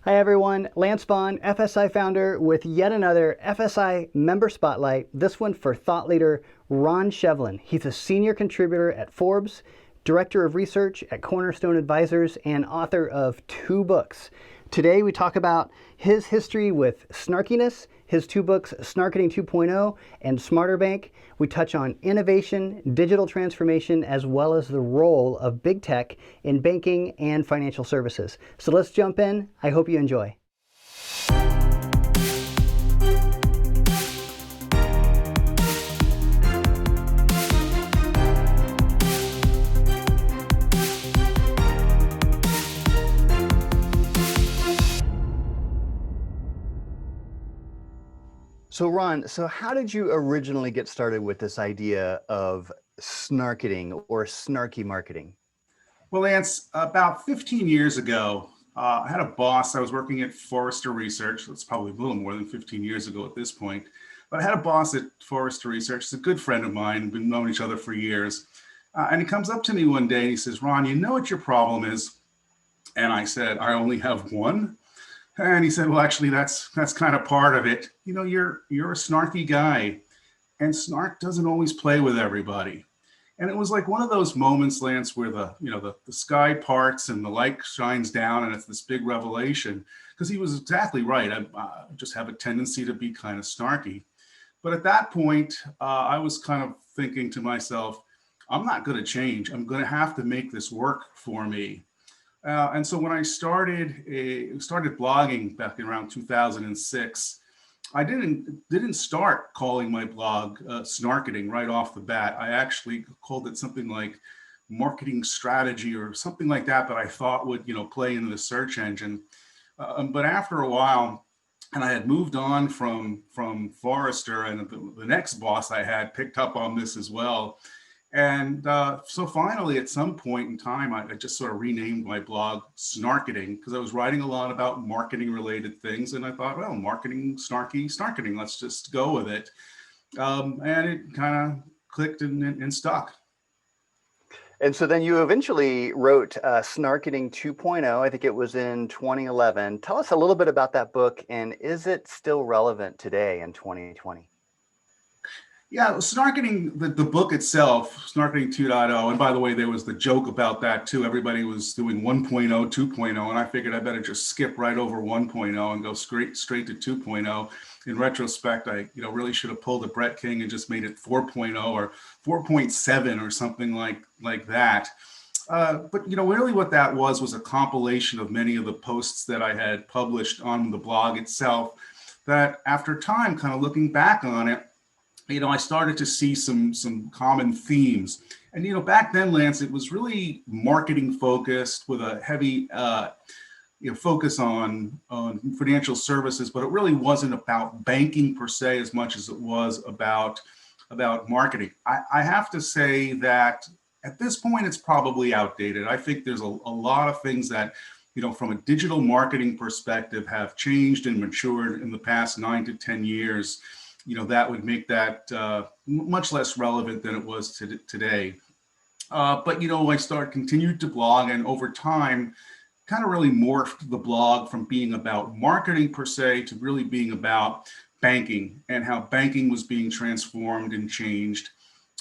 Hi everyone, Lance Bond, FSI founder with yet another FSI member spotlight, this one for thought leader Ron Shevlin. He's a senior contributor at Forbes, director of research at Cornerstone Advisors, and author of 2 books. Today we talk about his history with Snarkiness, his 2 books, Snarketing 2.0 and Smarter Bank. We touch on innovation, digital transformation, as well as the role of big tech in banking and financial services. So let's jump in. I hope you enjoy. So Ron, how did you originally get started with this idea of snarketing or snarky marketing? Well, Lance, about 15 years ago, I had a boss. I was working at Forrester Research. That's probably a little more than 15 years ago at this point. But I had a boss at Forrester Research. He's a good friend of mine. We've known each other for years. And he comes up to me one day and he says, "Ron, you know what your problem is?" And I said, "I only have one." And he said, "Well, actually, that's kind of part of it. You know, you're a snarky guy, and snark doesn't always play with everybody." And it was like one of those moments, Lance, where the sky parts and the light shines down, and it's this big revelation. Because he was exactly right. I just have a tendency to be kind of snarky. But at that point, I was kind of thinking to myself, I'm not going to change. I'm going to have to make this work for me. And so when I started blogging back in around 2006, I didn't start calling my blog Snarketing right off the bat. I actually called it something like marketing strategy or something like that I thought would play into the search engine. But after a while, and I had moved on from Forrester, and the next boss I had picked up on this as well. And so finally, at some point in time, I just sort of renamed my blog Snarketing because I was writing a lot about marketing related things. And I thought, well, marketing, snarketing, let's just go with it. And it kind of clicked and stuck. And so then you eventually wrote Snarketing 2.0. I think it was in 2011. Tell us a little bit about that book, and is it still relevant today in 2020? Yeah, Snarketing, the book itself, Snarketing 2.0, and by the way, there was the joke about that too. Everybody was doing 1.0, 2.0, and I figured I better just skip right over 1.0 and go straight to 2.0. In retrospect, I really should have pulled a Brett King and just made it 4.0 or 4.7 or something like that. But really what that was a compilation of many of the posts that I had published on the blog itself that after time, kind of looking back on it, I started to see some common themes. And, back then, Lance, it was really marketing focused with a heavy, focus on financial services, but it really wasn't about banking per se as much as it was about marketing. I have to say that at this point, it's probably outdated. I think there's a lot of things that, from a digital marketing perspective have changed and matured in the past 9 to 10 years. That would make that much less relevant than it was today. But, I continued to blog, and over time, kind of really morphed the blog from being about marketing per se to really being about banking and how banking was being transformed and changed.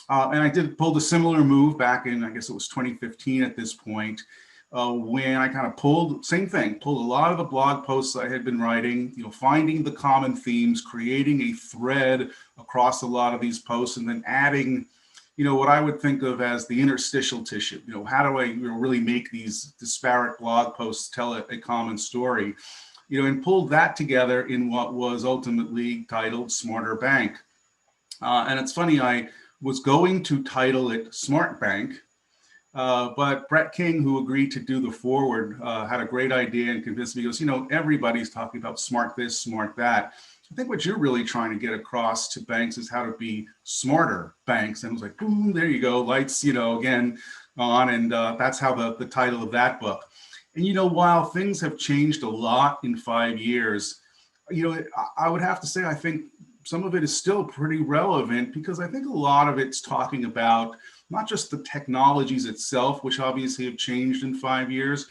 And I pulled a similar move back in, I guess it was 2015 at this point, when I kind of pulled a lot of the blog posts I had been writing, finding the common themes, creating a thread across a lot of these posts, and then adding, what I would think of as the interstitial tissue. How do I really make these disparate blog posts tell a common story, and pulled that together in what was ultimately titled Smarter Bank. And it's funny, I was going to title it Smart Bank, but Brett King, who agreed to do the forward, had a great idea and convinced me. He goes, everybody's talking about smart this, smart that. I think what you're really trying to get across to banks is how to be smarter banks. And I was like, boom, there you go, lights, again on. And that's how the title of that book. And, while things have changed a lot in 5 years, I would have to say, I think some of it is still pretty relevant because I think a lot of it's talking about not just the technologies itself, which obviously have changed in 5 years,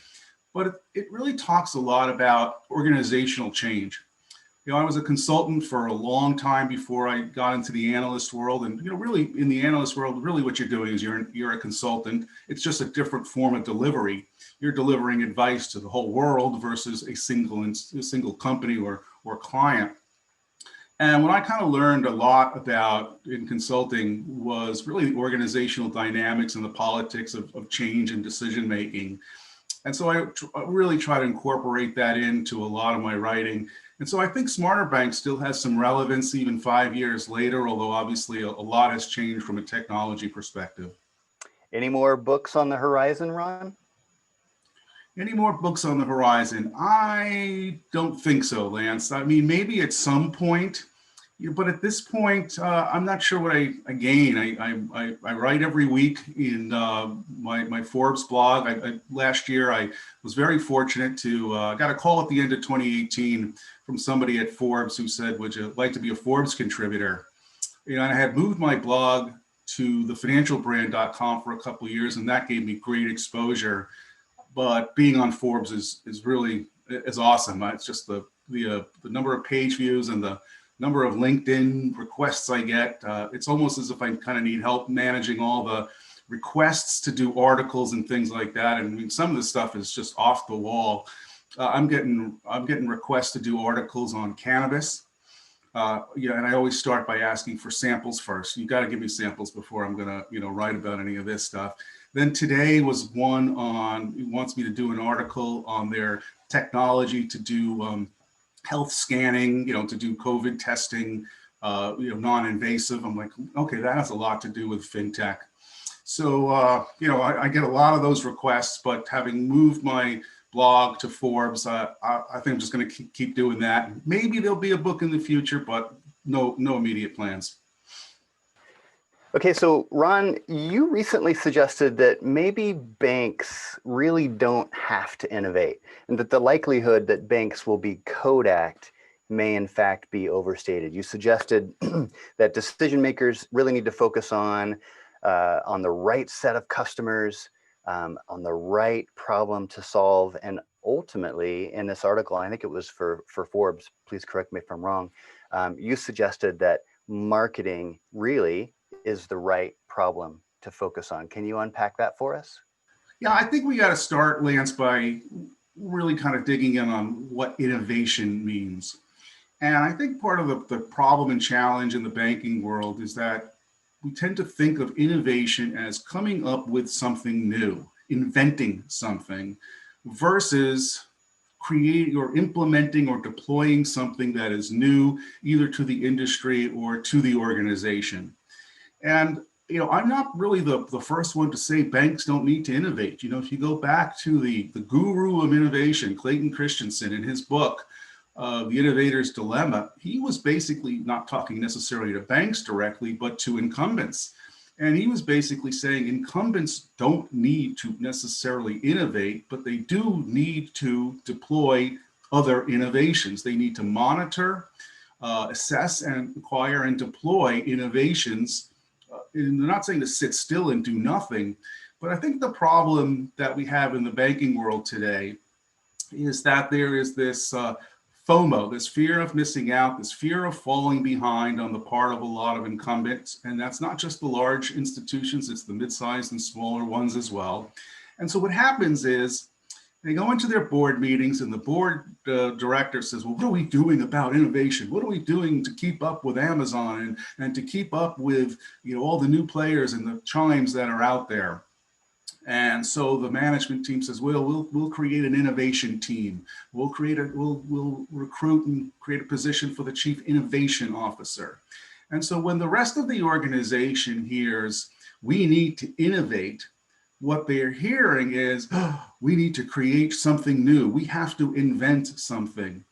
but it really talks a lot about organizational change. I was a consultant for a long time before I got into the analyst world. And, really in the analyst world, really what you're doing is you're a consultant. It's just a different form of delivery. You're delivering advice to the whole world versus a single company or client. And what I kind of learned a lot about in consulting was really the organizational dynamics and the politics of change and decision making. And so I really try to incorporate that into a lot of my writing. And so I think Smarter Bank still has some relevance even 5 years later, although obviously a lot has changed from a technology perspective. Any more books on the horizon, Ron? Any more books on the horizon? I don't think so, Lance. I mean, maybe at some point, but at this point, I'm not sure what I gain. I write every week in my Forbes blog. Last year, I was very fortunate to got a call at the end of 2018 from somebody at Forbes who said, "Would you like to be a Forbes contributor?" And I had moved my blog to thefinancialbrand.com for a couple of years, and that gave me great exposure. But being on Forbes is really is awesome. It's just the number of page views and the number of LinkedIn requests I get. It's almost as if I kind of need help managing all the requests to do articles and things like that. And I mean, some of the stuff is just off the wall. I'm getting requests to do articles on cannabis. And I always start by asking for samples first. You got to give me samples before I'm gonna, write about any of this stuff. Then today was one on, he wants me to do an article on their technology to do health scanning, to do COVID testing, non-invasive. I'm like, okay, that has a lot to do with fintech. So, I get a lot of those requests, but having moved my blog to Forbes, I think I'm just going to keep doing that. Maybe there'll be a book in the future, but no immediate plans. Okay, so Ron, you recently suggested that maybe banks really don't have to innovate, and that the likelihood that banks will be Kodak may in fact be overstated. You suggested that decision makers really need to focus on the right set of customers, on the right problem to solve, and ultimately in this article, I think it was for Forbes, please correct me if I'm wrong, you suggested that marketing really is the right problem to focus on. Can you unpack that for us? Yeah, I think we got to start, Lance, by really kind of digging in on what innovation means. And I think part of the problem and challenge in the banking world is that we tend to think of innovation as coming up with something new, inventing something, versus creating or implementing or deploying something that is new, either to the industry or to the organization. And I'm not really the first one to say banks don't need to innovate. If you go back to the guru of innovation, Clayton Christensen, in his book, The Innovator's Dilemma, he was basically not talking necessarily to banks directly, but to incumbents. And he was basically saying incumbents don't need to necessarily innovate, but they do need to deploy other innovations. They need to monitor, assess, and acquire and deploy innovations. And they're not saying to sit still and do nothing, but I think the problem that we have in the banking world today is that there is this FOMO, this fear of missing out, this fear of falling behind on the part of a lot of incumbents. And that's not just the large institutions, it's the mid-sized and smaller ones as well. And so what happens is they go into their board meetings and the board director says, well, what are we doing about innovation? What are we doing to keep up with Amazon and to keep up with all the new players and the chimes that are out there? And so the management team says, well, we'll create an innovation team. We'll recruit and create a position for the chief innovation officer. And so when the rest of the organization hears, we need to innovate, what they're hearing is, oh, we need to create something new. We have to invent something.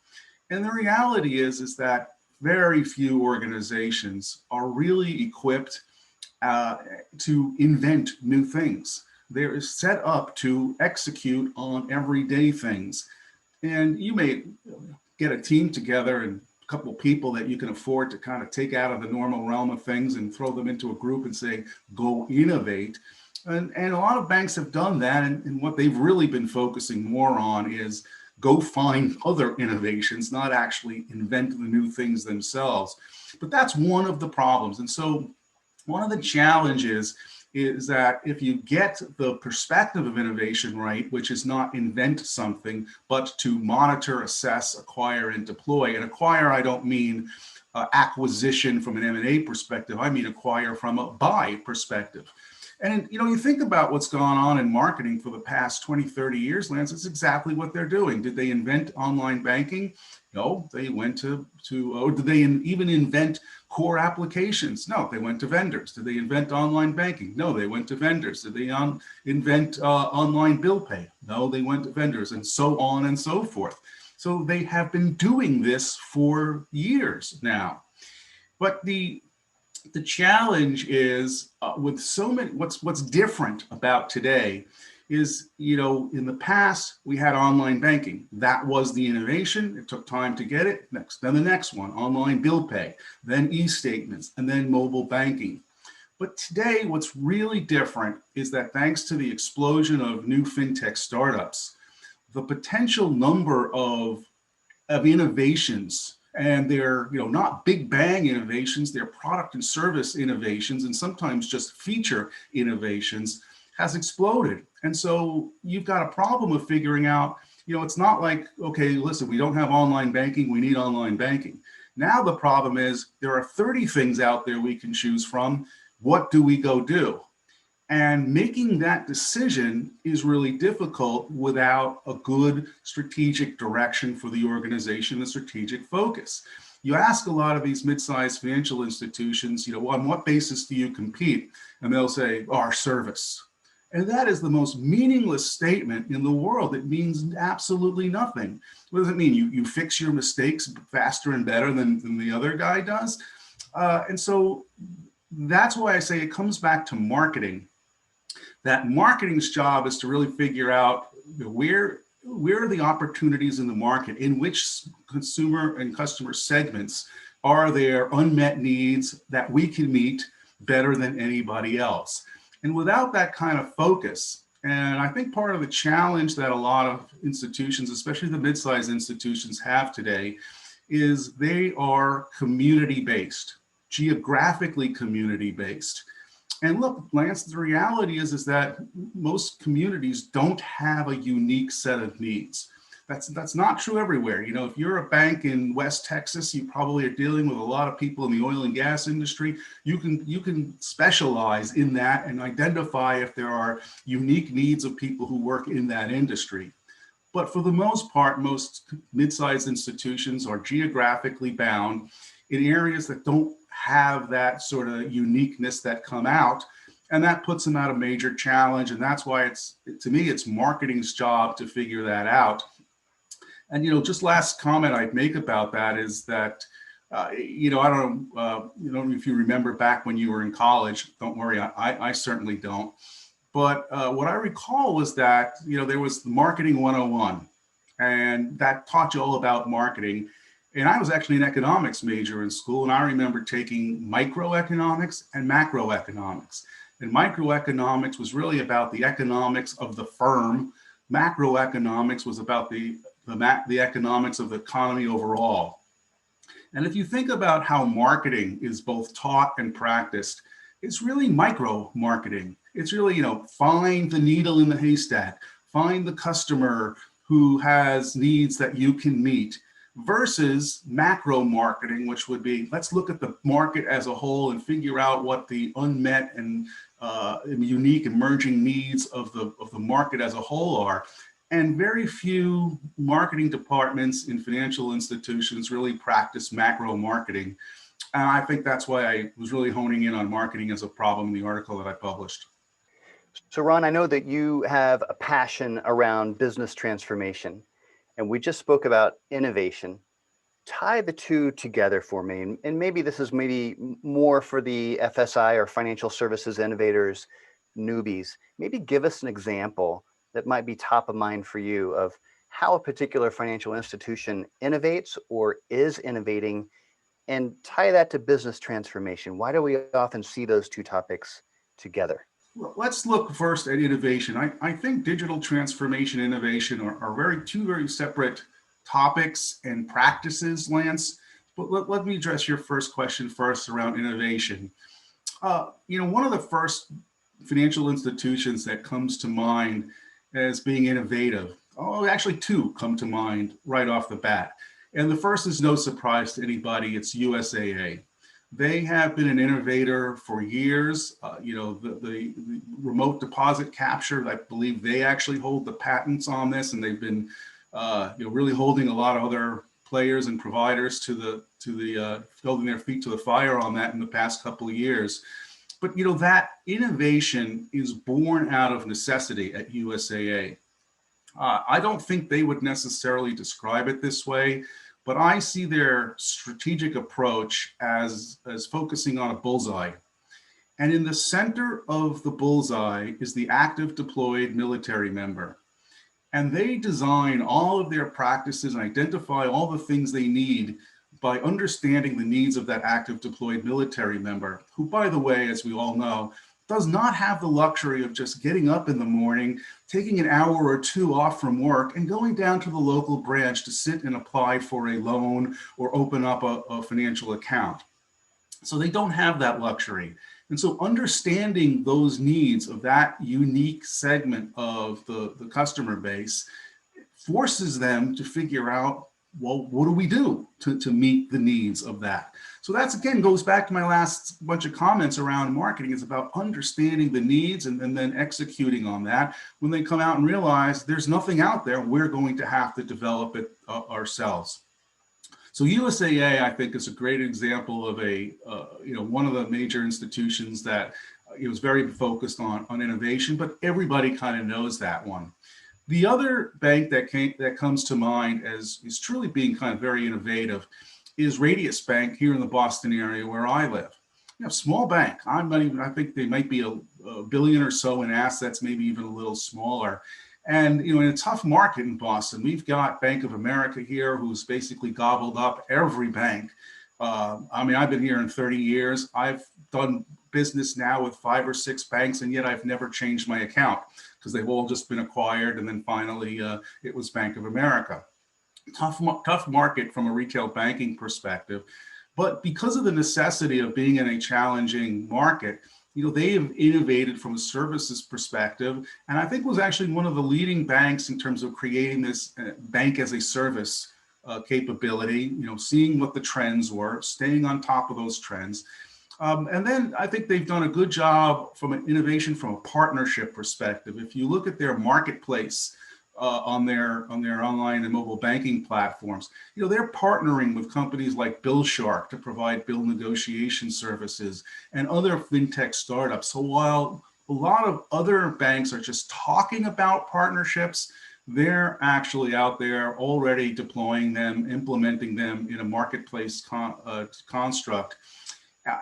And the reality is that very few organizations are really equipped to invent new things. They're set up to execute on everyday things. And you may get a team together and a couple of people that you can afford to kind of take out of the normal realm of things and throw them into a group and say, go innovate. And a lot of banks have done that. And what they've really been focusing more on is go find other innovations, not actually invent the new things themselves. But that's one of the problems. And so one of the challenges is that if you get the perspective of innovation right, which is not invent something, but to monitor, assess, acquire, and deploy. And acquire, I don't mean acquisition from an M&A perspective. I mean acquire from a buy perspective. And you think about what's gone on in marketing for the past 20, 30 years, Lance, it's exactly what they're doing. Did they invent online banking? No, they went or did they even invent core applications? No, they went to vendors. Did they invent online banking? No, they went to vendors. Did they invent online bill pay? No, they went to vendors, and so on and so forth. So they have been doing this for years now. But the challenge is with so many, what's different about today is, in the past, we had online banking. That was the innovation. It took time to get it. Then the next one, online bill pay, then e-statements, and then mobile banking. But today, what's really different is that thanks to the explosion of new fintech startups, the potential number of innovations, and they're not big bang innovations, they're product and service innovations, and sometimes just feature innovations, has exploded. And so you've got a problem of figuring out, it's not like, okay, listen, we don't have online banking, we need online banking. Now the problem is there are 30 things out there we can choose from. What do we go do? And making that decision is really difficult without a good strategic direction for the organization, the strategic focus. You ask a lot of these mid-sized financial institutions, on what basis do you compete? And they'll say, our service. And that is the most meaningless statement in the world. It means absolutely nothing. What does it mean? You fix your mistakes faster and better than the other guy does? And so that's why I say it comes back to marketing. That marketing's job is to really figure out where are the opportunities in the market, in which consumer and customer segments are there unmet needs that we can meet better than anybody else. And without that kind of focus, and I think part of the challenge that a lot of institutions, especially the mid-sized institutions, have today is they are community-based, geographically community-based. And look, Lance, the reality is that most communities don't have a unique set of needs. That's not true everywhere. If you're a bank in West Texas, you probably are dealing with a lot of people in the oil and gas industry. You can specialize in that and identify if there are unique needs of people who work in that industry. But for the most part, most mid-sized institutions are geographically bound in areas that don't have that sort of uniqueness that come out, and that puts them at a major challenge. And that's why to me, it's marketing's job to figure that out. And just last comment I'd make about that is that I don't know, if you remember back when you were in college. Don't worry, I certainly don't. But what I recall was that there was the Marketing 101, and that taught you all about marketing. And I was actually an economics major in school, and I remember taking microeconomics and macroeconomics. And microeconomics was really about the economics of the firm. Macroeconomics was about the economics of the economy overall. And if you think about how marketing is both taught and practiced, it's really micro marketing. It's really, find the needle in the haystack, find the customer who has needs that you can meet, versus macro marketing, which would be, let's look at the market as a whole and figure out what the unmet and unique emerging needs of the market as a whole are. And very few marketing departments in financial institutions really practice macro marketing. And I think that's why I was really honing in on marketing as a problem in the article that I published. So Ron, I know that you have a passion around business transformation, and we just spoke about innovation. Tie the two together for me, and maybe this is more for the FSI or financial services innovators, newbies. Maybe give us an example that might be top of mind for you of how a particular financial institution innovates or is innovating, and tie that to business transformation. Why do we often see those two topics together? Let's look first at innovation. I think digital transformation and innovation are two very separate topics and practices, Lance. But let me address your first question first around innovation. One of the first financial institutions that comes to mind as being innovative, oh, actually two come to mind right off the bat. And the first is no surprise to anybody, it's USAA. They have been an innovator for years. The remote deposit capture, I believe they actually hold the patents on this, and they've been really holding a lot of other players and providers to the holding their feet to the fire on that in the past couple of years. But that innovation is born out of necessity at USAA. I don't think they would necessarily describe it this way, but I see their strategic approach as focusing on a bullseye. And in the center of the bullseye is the active deployed military member. And they design all of their practices and identify all the things they need by understanding the needs of that active deployed military member, who, by the way, as we all know, does not have the luxury of just getting up in the morning, taking an hour or two off from work, and going down to the local branch to sit and apply for a loan or open up a financial account. So they don't have that luxury. And so understanding those needs of that unique segment of the customer base forces them to figure out, well, what do we do to meet the needs of that? So that's, again, goes back to my last bunch of comments around marketing. It's about understanding the needs and then executing on that. When they come out and realize there's nothing out there, we're going to have to develop it ourselves. So USAA, I think, is a great example of one of the major institutions that was very focused on innovation, but everybody kind of knows that one. The other bank that comes to mind as is truly being kind of very innovative is Radius Bank here in the Boston area where I live. Small bank. I think they might be a billion or so in assets, maybe even a little smaller. And in a tough market in Boston, we've got Bank of America here, who's basically gobbled up every bank. I've been here in 30 years. I've done business now with 5 or 6 banks, and yet I've never changed my account because they've all just been acquired. And then finally, it was Bank of America. Tough market from a retail banking perspective. But because of the necessity of being in a challenging market, they have innovated from a services perspective, and I think was actually one of the leading banks in terms of creating this bank as a service capability, seeing what the trends were, staying on top of those trends. And then I think they've done a good job from an innovation from a partnership perspective. If you look at their marketplace on their online and mobile banking platforms, they're partnering with companies like Billshark to provide bill negotiation services and other fintech startups. So while a lot of other banks are just talking about partnerships, they're actually out there already deploying them, implementing them in a marketplace construct.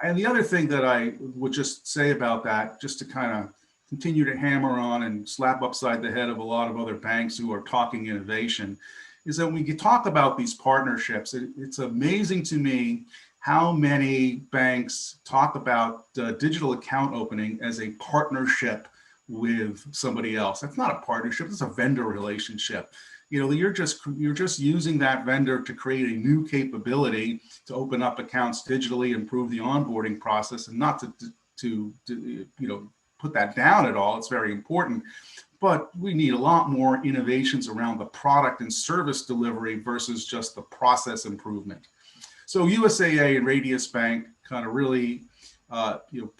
And the other thing that I would just say about that, just to kind of continue to hammer on and slap upside the head of a lot of other banks who are talking innovation, is that when we talk about these partnerships, it's amazing to me how many banks talk about digital account opening as a partnership with somebody else. That's not a partnership, it's a vendor relationship. You're just using that vendor to create a new capability to open up accounts digitally, improve the onboarding process, and not to put that down at all. It's very important, but we need a lot more innovations around the product and service delivery versus just the process improvement. So USAA and Radius Bank kind of really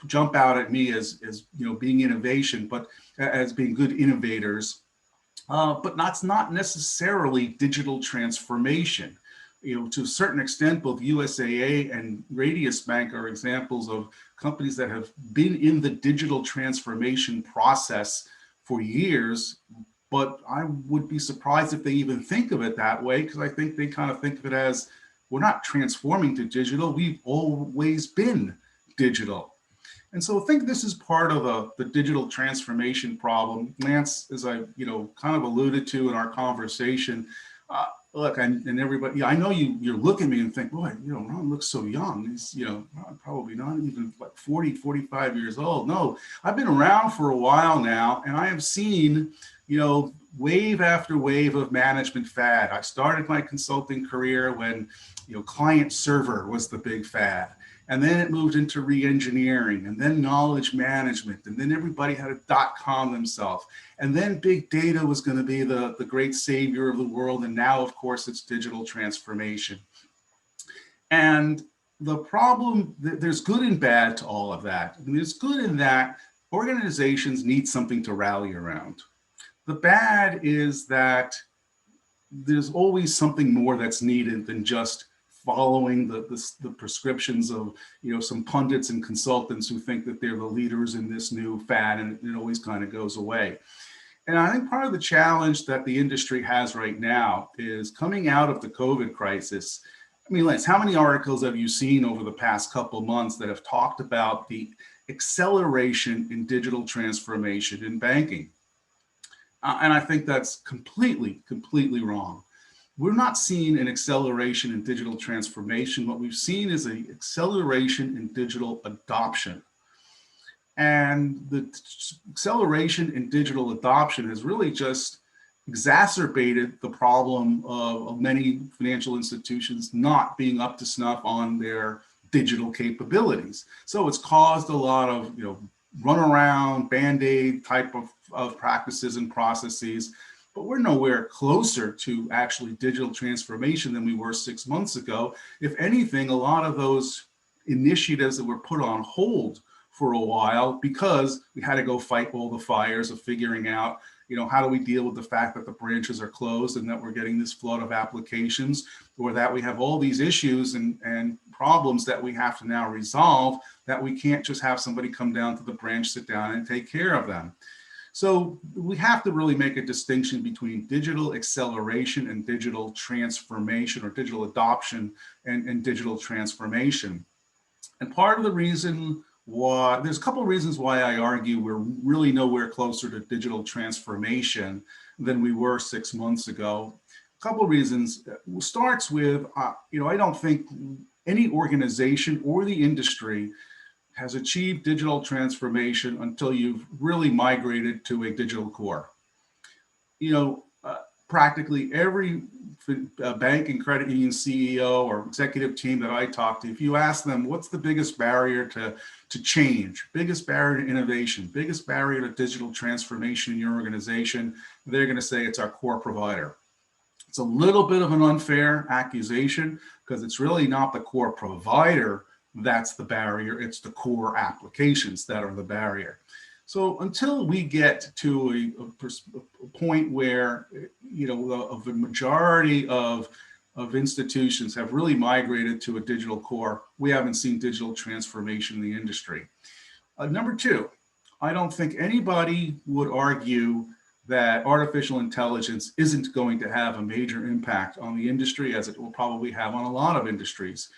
jump out at me as being innovation, but as being good innovators. But that's not necessarily digital transformation. To a certain extent, both USAA and Radius Bank are examples of companies that have been in the digital transformation process for years, but I would be surprised if they even think of it that way, because I think they kind of think of it as, we're not transforming to digital, we've always been digital. And so I think this is part of the digital transformation problem. Lance, as I kind of alluded to in our conversation, look, and everybody, I know you look at me and think, boy, Ron looks so young. He's, probably not even like 40, 45 years old. No, I've been around for a while now, and I have seen, wave after wave of management fad. I started my consulting career when, client server was the big fad. And then it moved into re-engineering, and then knowledge management, and then everybody had a .com themselves. And then big data was going to be the great savior of the world. And now, of course, it's digital transformation. And the problem, there's good and bad to all of that. I mean, it's good in that organizations need something to rally around. The bad is that there's always something more that's needed than just following the prescriptions of some pundits and consultants who think that they're the leaders in this new fad, and it always kind of goes away. And I think part of the challenge that the industry has right now is coming out of the COVID crisis. I mean, Lance, how many articles have you seen over the past couple of months that have talked about the acceleration in digital transformation in banking? And I think that's completely wrong. We're not seeing an acceleration in digital transformation. What we've seen is an acceleration in digital adoption. And the acceleration in digital adoption has really just exacerbated the problem of many financial institutions not being up to snuff on their digital capabilities. So it's caused a lot of, run around, Band-Aid type of practices and processes. But we're nowhere closer to actually digital transformation than we were 6 months ago. If anything, a lot of those initiatives that were put on hold for a while because we had to go fight all the fires of figuring out, how do we deal with the fact that the branches are closed and that we're getting this flood of applications, or that we have all these issues and problems that we have to now resolve, that we can't just have somebody come down to the branch, sit down and take care of them. So we have to really make a distinction between digital acceleration and digital transformation, or digital adoption and digital transformation. And part of the reason why, there's a couple of reasons why I argue we're really nowhere closer to digital transformation than we were 6 months ago. A couple of reasons. Starts with, I don't think any organization or the industry has achieved digital transformation until you've really migrated to a digital core. Practically every bank and credit union CEO or executive team that I talk to, if you ask them what's the biggest barrier to change, biggest barrier to innovation, biggest barrier to digital transformation in your organization, they're going to say it's our core provider. It's a little bit of an unfair accusation because it's really not the core provider that's the barrier, it's the core applications that are the barrier. So until we get to a point where, a majority of institutions have really migrated to a digital core, we haven't seen digital transformation in the industry. Number two, I don't think anybody would argue that artificial intelligence isn't going to have a major impact on the industry, as it will probably have on a lot of industries.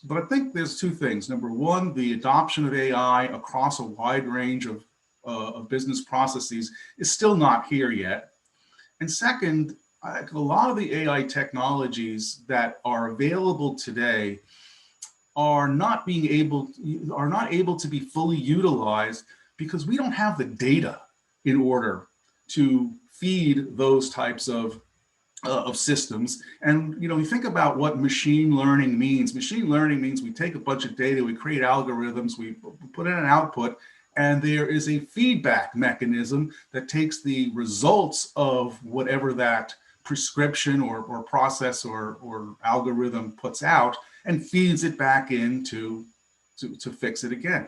But I think there's two things. Number one, the adoption of AI across a wide range of business processes is still not here yet. And second, a lot of the AI technologies that are available today are not able to be fully utilized because we don't have the data in order to feed those types of systems. And you think about what machine learning means. Machine learning means we take a bunch of data, we create algorithms, we put in an output, and there is a feedback mechanism that takes the results of whatever that prescription or process or algorithm puts out and feeds it back in to fix it again.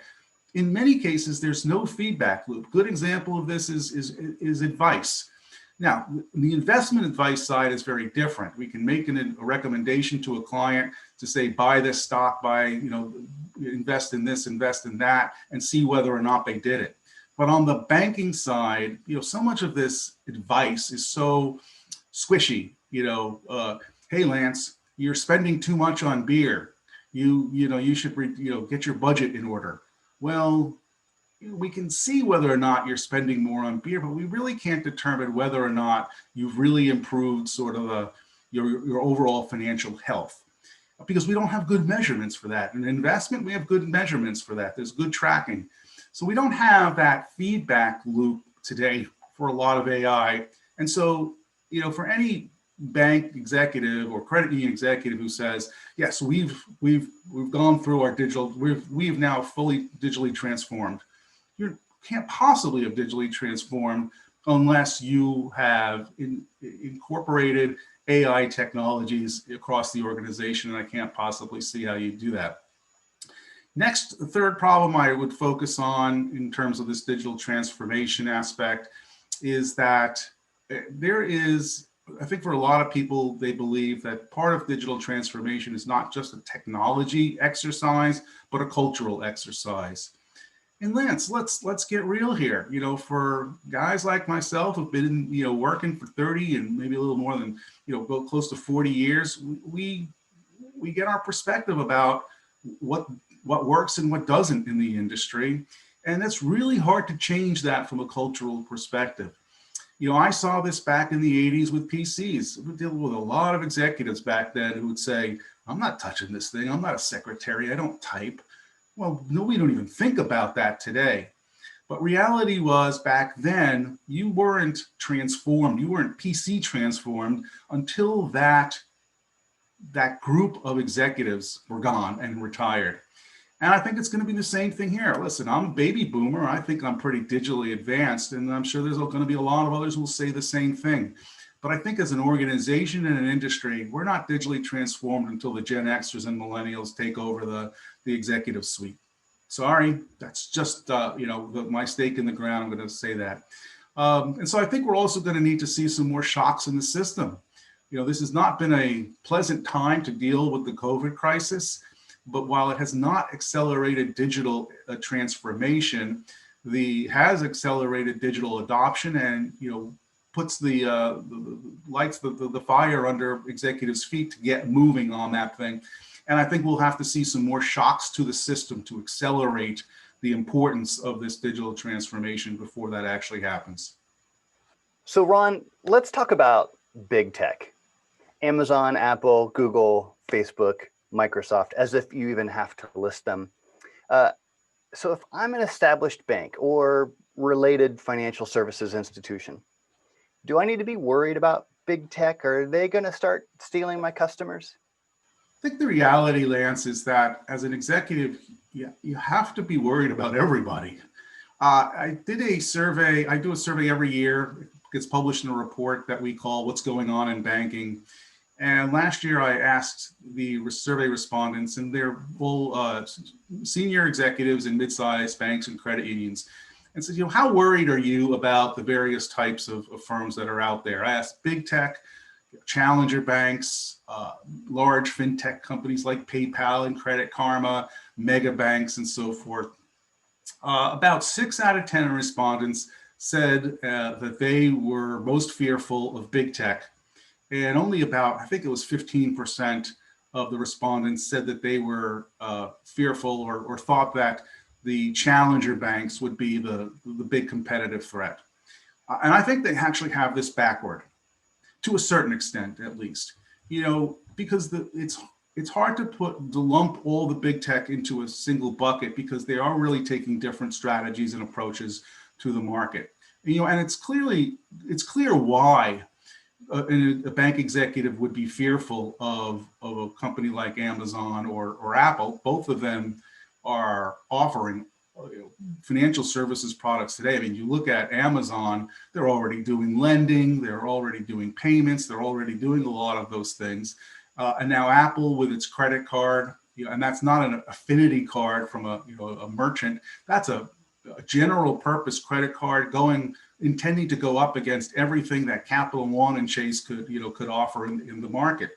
In many cases, there's no feedback loop. Good example of this is advice. Now, the investment advice side is very different. We can make a recommendation to a client to say, buy this stock, invest in this, invest in that, and see whether or not they did it. But on the banking side, so much of this advice is so squishy. Hey, Lance, you're spending too much on beer. You should get your budget in order. Well, we can see whether or not you're spending more on beer, but we really can't determine whether or not you've really improved sort of your overall financial health. Because we don't have good measurements for that. In investment, we have good measurements for that. There's good tracking. So we don't have that feedback loop today for a lot of AI. And so, for any bank executive or credit union executive who says, yes, we've gone through our digital, we've now fully digitally transformed. You can't possibly have digitally transformed unless you have incorporated AI technologies across the organization, and I can't possibly see how you do that. Next, the third problem I would focus on in terms of this digital transformation aspect is that there is, I think for a lot of people, they believe that part of digital transformation is not just a technology exercise, but a cultural exercise. And Lance, let's get real here. For guys like myself who've been, working for 30 and maybe a little more than, go close to 40 years, we get our perspective about what works and what doesn't in the industry. And it's really hard to change that from a cultural perspective. I saw this back in the 80s with PCs. We dealt with a lot of executives back then who would say, I'm not touching this thing. I'm not a secretary. I don't type. Well, no, we don't even think about that today. But reality was back then, you weren't transformed. You weren't PC transformed until that group of executives were gone and retired. And I think it's going to be the same thing here. Listen, I'm a baby boomer. I think I'm pretty digitally advanced, and I'm sure there's going to be a lot of others who will say the same thing. But I think as an organization and an industry, we're not digitally transformed until the Gen Xers and millennials take over the executive suite. Sorry, that's just my stake in the ground. I'm going to say that. And so I think we're also going to need to see some more shocks in the system. This has not been a pleasant time to deal with the COVID crisis. But while it has not accelerated digital transformation, has accelerated digital adoption and puts lights the fire under executives' feet to get moving on that thing. And I think we'll have to see some more shocks to the system to accelerate the importance of this digital transformation before that actually happens. So Ron, let's talk about big tech. Amazon, Apple, Google, Facebook, Microsoft, as if you even have to list them. So if I'm an established bank or related financial services institution, do I need to be worried about big tech? Or are they going to start stealing my customers? I think the reality, Lance, is that as an executive, you have to be worried about everybody. I did a survey. I do a survey every year. It gets published in a report that we call What's Going On in Banking. And last year, I asked the survey respondents, and they're full senior executives in mid-sized banks and credit unions, and said, how worried are you about the various types of firms that are out there? I asked big tech, challenger banks, large fintech companies like PayPal and Credit Karma, mega banks, and so forth. About 6 out of 10 respondents said that they were most fearful of big tech. And only about, I think it was 15% of the respondents said that they were fearful or thought that the challenger banks would be the big competitive threat. And I think they actually have this backward, to a certain extent, at least. Because it's hard to lump all the big tech into a single bucket because they are really taking different strategies and approaches to the market. And it's clear why a bank executive would be fearful of a company like Amazon or Apple. Both of them are offering financial services products today. I mean, you look at Amazon, they're already doing lending, they're already doing payments, they're already doing a lot of those things. And now Apple with its credit card, and that's not an affinity card from a merchant. That's a general purpose credit card intending to go up against everything that Capital One and Chase could offer in the market.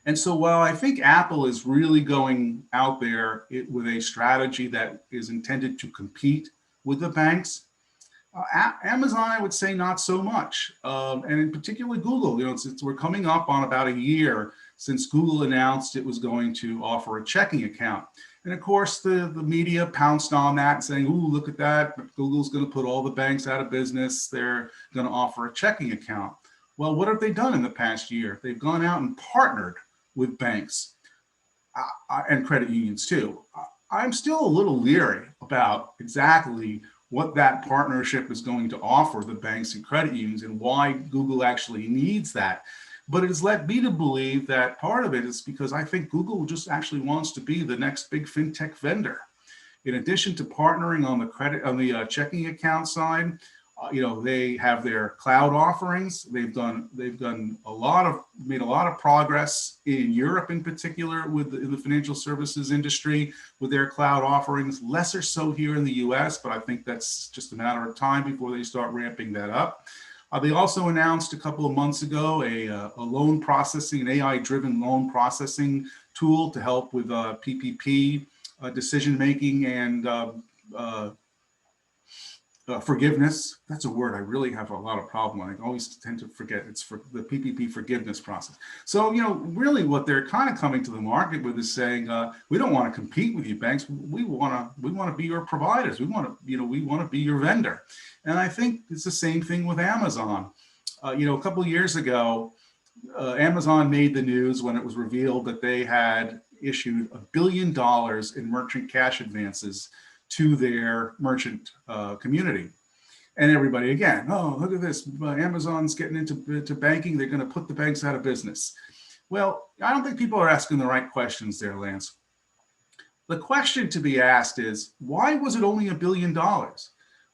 And so while I think Apple is really going out there with a strategy that is intended to compete with the banks, Amazon, I would say not so much. And in particular, Google, we're coming up on about a year since Google announced it was going to offer a checking account. And of course, the media pounced on that, saying, ooh, look at that. Google's going to put all the banks out of business. They're going to offer a checking account. Well, what have they done in the past year? They've gone out and partnered with banks and credit unions too. I'm still a little leery about exactly what that partnership is going to offer the banks and credit unions and why Google actually needs that. But it has led me to believe that part of it is because I think Google just actually wants to be the next big fintech vendor. In addition to partnering on the checking account side, they have their cloud offerings. They've made a lot of progress in Europe in particular in the financial services industry with their cloud offerings. Lesser so here in the U.S., but I think that's just a matter of time before they start ramping that up. They also announced a couple of months ago a loan processing, an AI-driven loan processing tool to help with PPP decision making and forgiveness. That's a word I really have a lot of problem with. I always tend to forget. It's for the PPP forgiveness process. So, really what they're kind of coming to the market with is saying, we don't want to compete with you banks. We want to be your providers. We want to be your vendor. And I think it's the same thing with Amazon. A couple of years ago, Amazon made the news when it was revealed that they had issued $1 billion in merchant cash advances to their merchant community. And everybody, again, oh, look at this, Amazon's getting into banking. They're going to put the banks out of business. Well, I don't think people are asking the right questions there, Lance. The question to be asked is, why was it only $1 billion?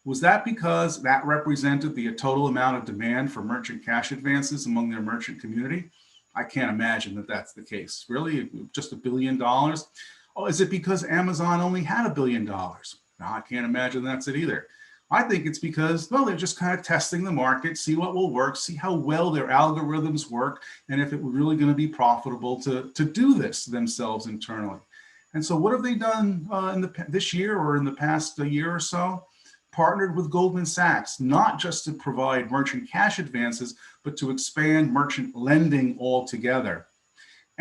Was that because that represented the total amount of demand for merchant cash advances among their merchant community? I can't imagine that that's the case. Really, just $1 billion? Oh, is it because Amazon only had $1 billion? No, I can't imagine that's it either. I think it's because, well, they're just kind of testing the market, see what will work, see how well their algorithms work, and if it were really going to be profitable to do this themselves internally. And so what have they done this year or in the past year or so? Partnered with Goldman Sachs, not just to provide merchant cash advances, but to expand merchant lending altogether.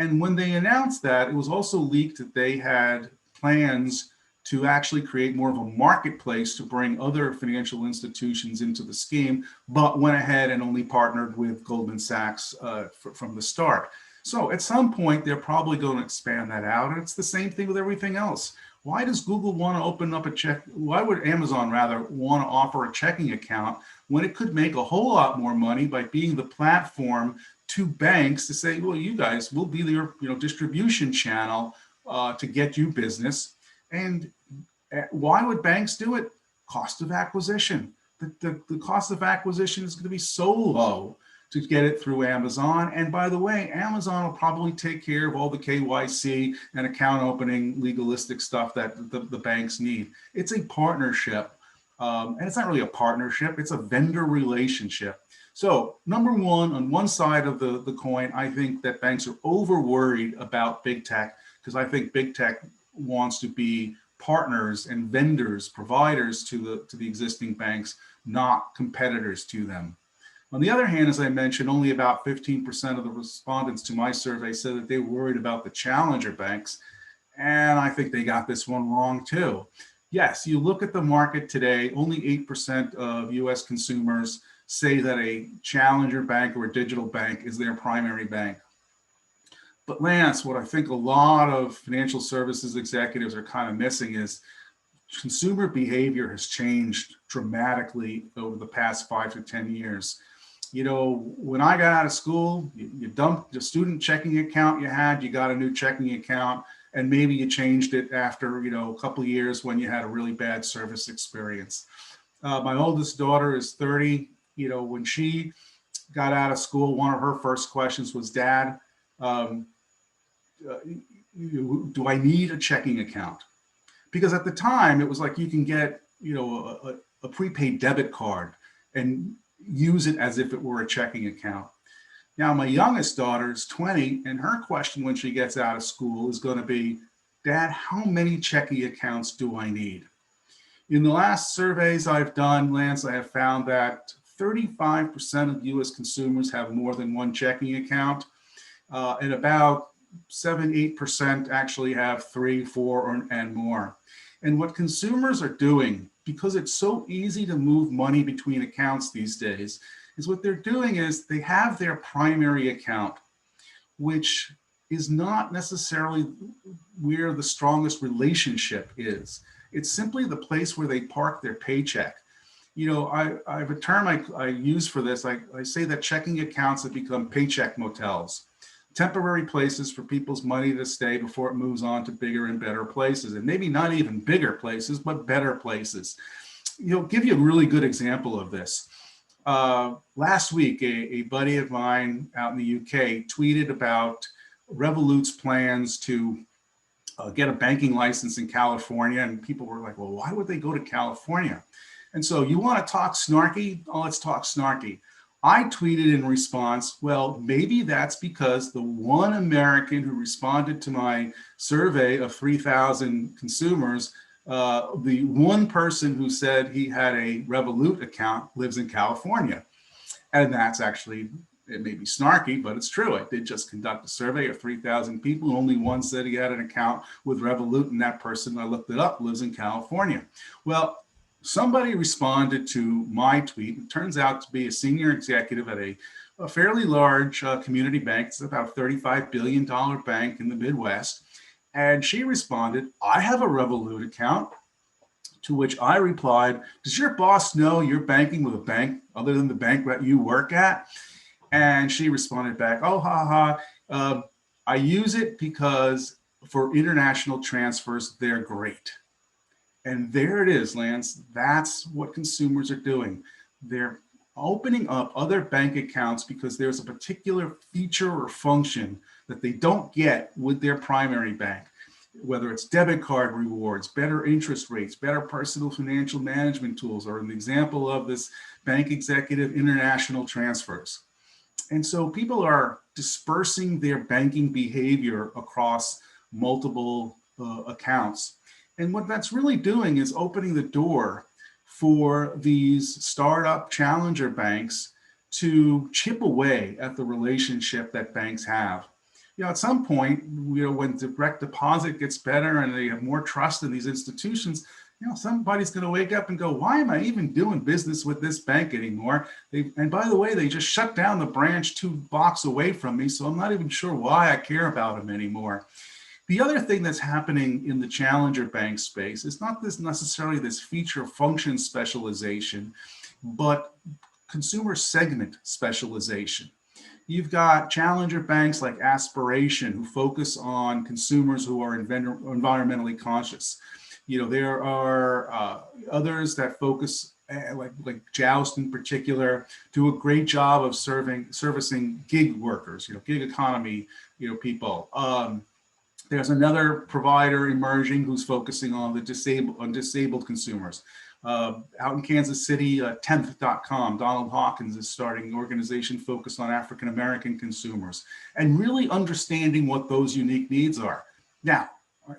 And when they announced that, it was also leaked that they had plans to actually create more of a marketplace to bring other financial institutions into the scheme, but went ahead and only partnered with Goldman Sachs from the start. So at some point, they're probably going to expand that out. And it's the same thing with everything else. Why does Google want to open up why would Amazon rather want to offer a checking account when it could make a whole lot more money by being the platform to banks to say, well, you guys will be your distribution channel to get you business. And why would banks do it? Cost of acquisition. The cost of acquisition is going to be so low to get it through Amazon. And by the way, Amazon will probably take care of all the KYC and account opening legalistic stuff that the banks need. It's a partnership. And it's not really a partnership, it's a vendor relationship. So number one, on one side of the coin, I think that banks are over worried about big tech because I think big tech wants to be partners and vendors, providers to the existing banks, not competitors to them. On the other hand, as I mentioned, only about 15% of the respondents to my survey said that they were worried about the challenger banks. And I think they got this one wrong too. Yes, you look at the market today, only 8% of US consumers say that a challenger bank or a digital bank is their primary bank. But Lance, what I think a lot of financial services executives are kind of missing is consumer behavior has changed dramatically over the past 5 to 10 years. When I got out of school, you dumped the student checking account you had, you got a new checking account, and maybe you changed it after, a couple of years when you had a really bad service experience. My oldest daughter is 30. When she got out of school, one of her first questions was, Dad, do I need a checking account? Because at the time, it was like you can get, a prepaid debit card and use it as if it were a checking account. Now, my youngest daughter is 20, and her question when she gets out of school is going to be, Dad, how many checking accounts do I need? In the last surveys I've done, Lance, I have found that 35% of US consumers have more than one checking account, and about 7-8% actually have 3, 4, and more. And what consumers are doing, because it's so easy to move money between accounts these days, is what they're doing is they have their primary account, which is not necessarily where the strongest relationship is. It's simply the place where they park their paycheck. I have a term I use for this. I say that checking accounts have become paycheck motels, temporary places for people's money to stay before it moves on to bigger and better places, and maybe not even bigger places, but better places. Give you a really good example of this. Last week, a buddy of mine out in the UK tweeted about Revolut's plans to get a banking license in California, and people were like, well, why would they go to California? And so you want to talk snarky? Oh, let's talk snarky. I tweeted in response, well, maybe that's because the one American who responded to my survey of 3,000 consumers, the one person who said he had a Revolut account lives in California. And that's actually, it may be snarky, but it's true. I did just conduct a survey of 3,000 people. Only one said he had an account with Revolut, and that person, I looked it up, lives in California. Well, somebody responded to my tweet. It turns out to be a senior executive at a fairly large community bank. It's about a $35 billion bank in the Midwest. And she responded, I have a Revolut account. To which I replied, does your boss know you're banking with a bank other than the bank that you work at? And she responded back, oh, I use it because for international transfers, they're great. And there it is, Lance. That's what consumers are doing. They're opening up other bank accounts because there's a particular feature or function that they don't get with their primary bank, whether it's debit card rewards, better interest rates, better personal financial management tools, or an example of this bank executive, international transfers. And so people are dispersing their banking behavior across multiple accounts. And what that's really doing is opening the door for these startup challenger banks to chip away at the relationship that banks have. At some point, when direct deposit gets better and they have more trust in these institutions, somebody's going to wake up and go, why am I even doing business with this bank anymore? And by the way, they just shut down the branch 2 blocks away from me, so I'm not even sure why I care about them anymore. The other thing that's happening in the challenger bank space is not necessarily this feature function specialization, but consumer segment specialization. You've got challenger banks like Aspiration who focus on consumers who are environmentally conscious. There are others that focus, like Joust in particular, do a great job of servicing gig workers, gig economy, people. There's another provider emerging who's focusing on the disabled consumers. Out in Kansas City, 10th.com, Donald Hawkins is starting an organization focused on African-American consumers and really understanding what those unique needs are. Now,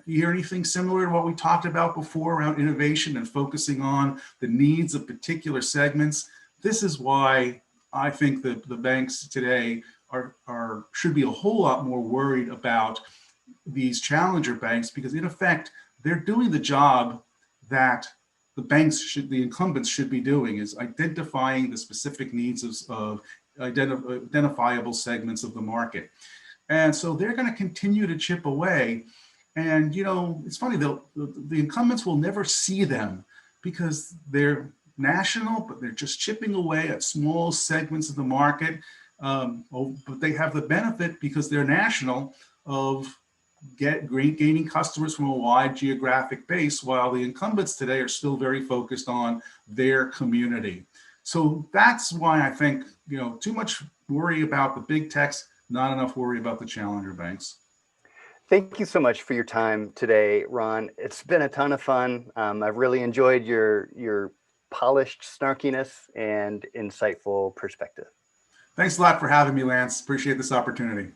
you hear anything similar to what we talked about before around innovation and focusing on the needs of particular segments? This is why I think that the banks today should be a whole lot more worried about these challenger banks, because in effect, they're doing the job that the incumbents should be doing, is identifying the specific needs of identifiable segments of the market. And so they're going to continue to chip away. And, it's funny, the incumbents will never see them because they're national, but they're just chipping away at small segments of the market. But they have the benefit, because they're national, of gaining customers from a wide geographic base, while the incumbents today are still very focused on their community. So that's why I think, too much worry about the big techs, not enough worry about the challenger banks. Thank you so much for your time today, Ron. It's been a ton of fun. I've really enjoyed your polished snarkiness and insightful perspective. Thanks a lot for having me, Lance. Appreciate this opportunity.